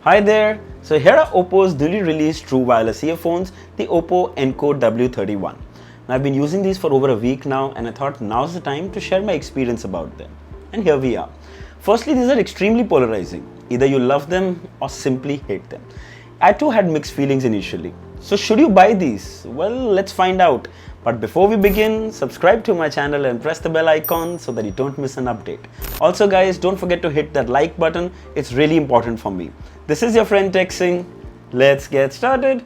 Hi there! So here are Oppo's newly released true wireless earphones, the Oppo Enco W31. Now I've been using these for over a week now and I thought now's the time to share my experience about them. And here we are. Firstly, these are extremely polarizing. Either you love them or simply hate them. I too had mixed feelings initially. So should you buy these? Well, let's find out. But before we begin, subscribe to my channel and press the bell icon so that you don't miss an update. Also guys, don't forget to hit that like button. It's really important for me. This is your friend Texing. Let's get started.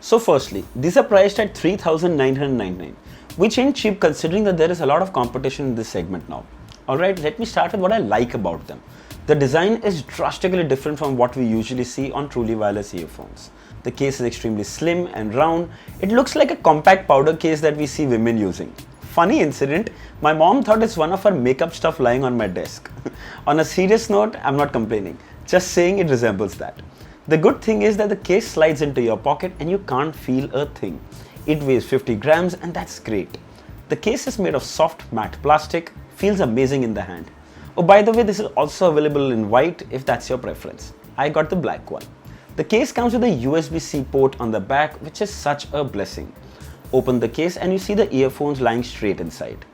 So firstly, these are priced at 3,999, which ain't cheap considering that there is a lot of competition in this segment now. Alright, let me start with what I like about them. The design is drastically different from what we usually see on truly wireless earphones. The case is extremely slim and round. It looks like a compact powder case that we see women using. Funny incident, my mom thought it's one of her makeup stuff lying on my desk. On a serious note, I'm not complaining, just saying it resembles that. The good thing is that the case slides into your pocket and you can't feel a thing. It weighs 50 grams and that's great. The case is made of soft matte plastic, feels amazing in the hand. Oh, by the way, this is also available in white if that's your preference. I got the black one. The case comes with a USB-C port on the back, which is such a blessing. Open the case and you see the earphones lying straight inside.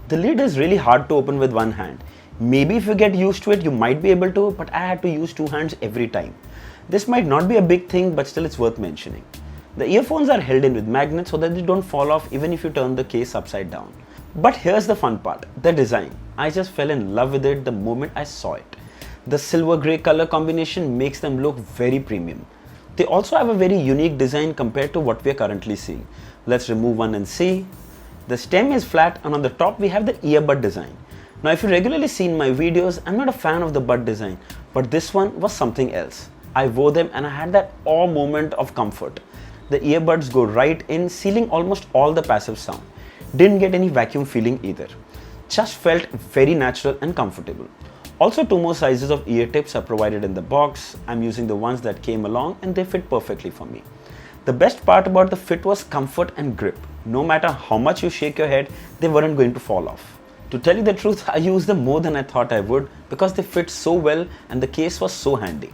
The lid is really hard to open with one hand. Maybe if you get used to it, you might be able to, but I had to use two hands every time. This might not be a big thing, but still it's worth mentioning. The earphones are held in with magnets so that they don't fall off even if you turn the case upside down. But here's the fun part, the design. I just fell in love with it the moment I saw it. The silver grey color combination makes them look very premium. They also have a very unique design compared to what we are currently seeing. Let's remove one and see. The stem is flat and on the top we have the earbud design. Now if you regularly see in my videos, I'm not a fan of the bud design, but this one was something else. I wore them and I had that awe moment of comfort. The earbuds go right in, sealing almost all the passive sound. Didn't get any vacuum feeling either. Just felt very natural and comfortable. Also, two more sizes of ear tips are provided in the box. I'm using the ones that came along and they fit perfectly for me. The best part about the fit was comfort and grip. No matter how much you shake your head, they weren't going to fall off. To tell you the truth, I used them more than I thought I would because they fit so well and the case was so handy.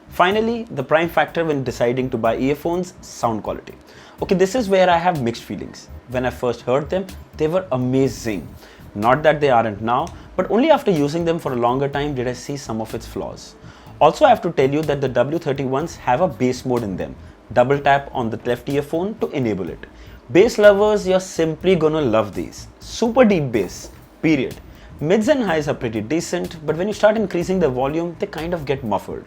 Finally, the prime factor when deciding to buy earphones, sound quality. Okay, this is where I have mixed feelings. When I first heard them, they were amazing. Not that they aren't now, but only after using them for a longer time did I see some of its flaws. Also, I have to tell you that the W31s have a bass mode in them. Double tap on the left earphone to enable it. Bass lovers, you're simply gonna love these. Super deep bass, period. Mids and highs are pretty decent, but when you start increasing the volume, they kind of get muffled.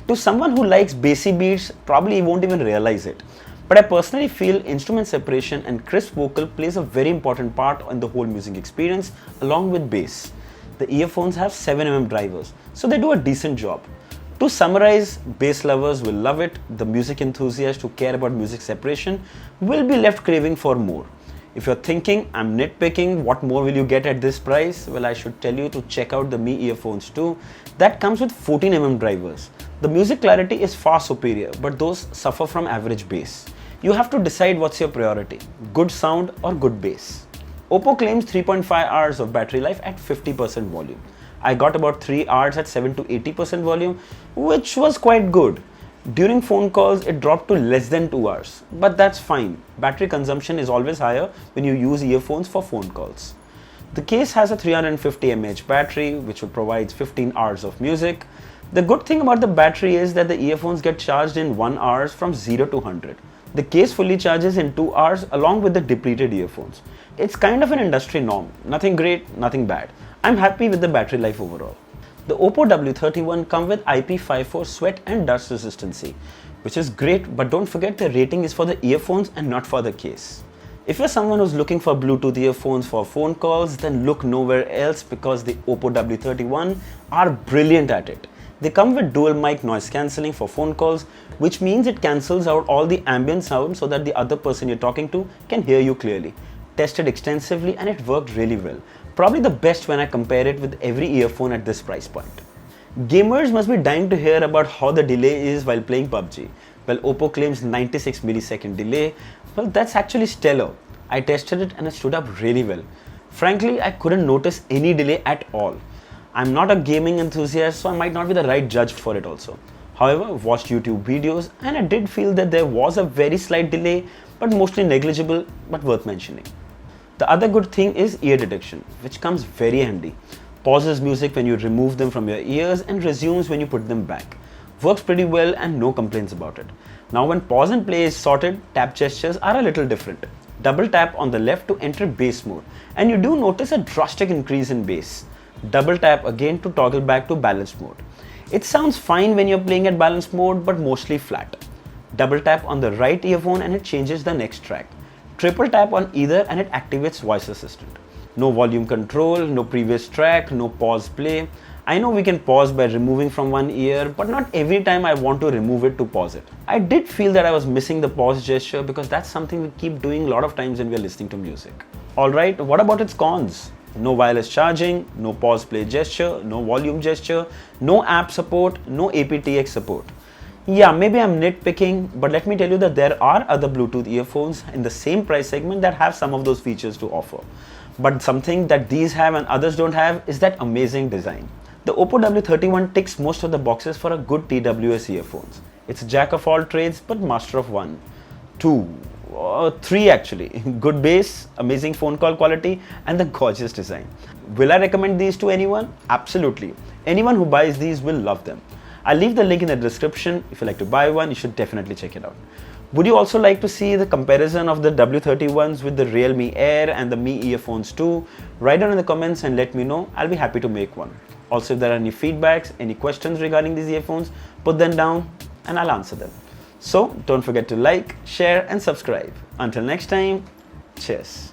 To someone who likes bassy beats, probably won't even realize it. But I personally feel instrument separation and crisp vocal plays a very important part in the whole music experience along with bass. The earphones have 7mm drivers, so they do a decent job. To summarize, bass lovers will love it, the music enthusiasts who care about music separation will be left craving for more. If you're thinking, I'm nitpicking, what more will you get at this price? Well, I should tell you to check out the Mi earphones too. That comes with 14mm drivers. The music clarity is far superior, but those suffer from average bass. You have to decide what's your priority, good sound or good bass. Oppo claims 3.5 hours of battery life at 50% volume. I got about 3 hours at 7 to 80% volume, which was quite good. During phone calls, it dropped to less than 2 hours, but that's fine. Battery consumption is always higher when you use earphones for phone calls. The case has a 350 mAh battery, which provides 15 hours of music. The good thing about the battery is that the earphones get charged in 1 hour from 0 to 100. The case fully charges in 2 hours along with the depleted earphones. It's kind of an industry norm. Nothing great, nothing bad. I'm happy with the battery life overall. The Oppo W31 come with IP54 sweat and dust resistancy, which is great, but don't forget the rating is for the earphones and not for the case. If you're someone who's looking for Bluetooth earphones for phone calls, then look nowhere else because the Oppo W31 are brilliant at it. They come with dual mic noise cancelling for phone calls, which means it cancels out all the ambient sound so that the other person you're talking to can hear you clearly. Tested extensively and it worked really well. Probably the best when I compare it with every earphone at this price point. Gamers must be dying to hear about how the delay is while playing PUBG. Well, Oppo claims 96 millisecond delay. Well, that's actually stellar. I tested it and it stood up really well. Frankly, I couldn't notice any delay at all. I'm not a gaming enthusiast, so I might not be the right judge for it also. However, I've watched YouTube videos and I did feel that there was a very slight delay, but mostly negligible, but worth mentioning. The other good thing is ear detection, which comes very handy. Pauses music when you remove them from your ears and resumes when you put them back. Works pretty well and no complaints about it. Now when pause and play is sorted, tap gestures are a little different. Double tap on the left to enter bass mode, and you do notice a drastic increase in bass. Double tap again to toggle back to balanced mode. It sounds fine when you're playing at balanced mode, but mostly flat. Double tap on the right earphone and it changes the next track. Triple tap on either and it activates voice assistant. No volume control, no previous track, no pause play. I know we can pause by removing from one ear, but not every time I want to remove it to pause it. I did feel that I was missing the pause gesture because that's something we keep doing a lot of times when we're listening to music. Alright, what about its cons? No wireless charging, no pause play gesture, no volume gesture, no app support, no aptX support. Yeah, maybe I'm nitpicking, but let me tell you that there are other Bluetooth earphones in the same price segment that have some of those features to offer. But something that these have and others don't have is that amazing design. The Oppo W31 ticks most of the boxes for a good TWS earphones. It's a jack of all trades but master of one. Three actually. Good bass, amazing phone call quality and the gorgeous design. Will I recommend these to anyone? Absolutely. Anyone who buys these will love them. I'll leave the link in the description. If you like to buy one, you should definitely check it out. Would you also like to see the comparison of the W31s with the Realme Air and the Mi earphones too? Write down in the comments and let me know. I'll be happy to make one. Also, if there are any feedbacks, any questions regarding these earphones, put them down and I'll answer them. So don't forget to like, share and subscribe. Until next time, cheers.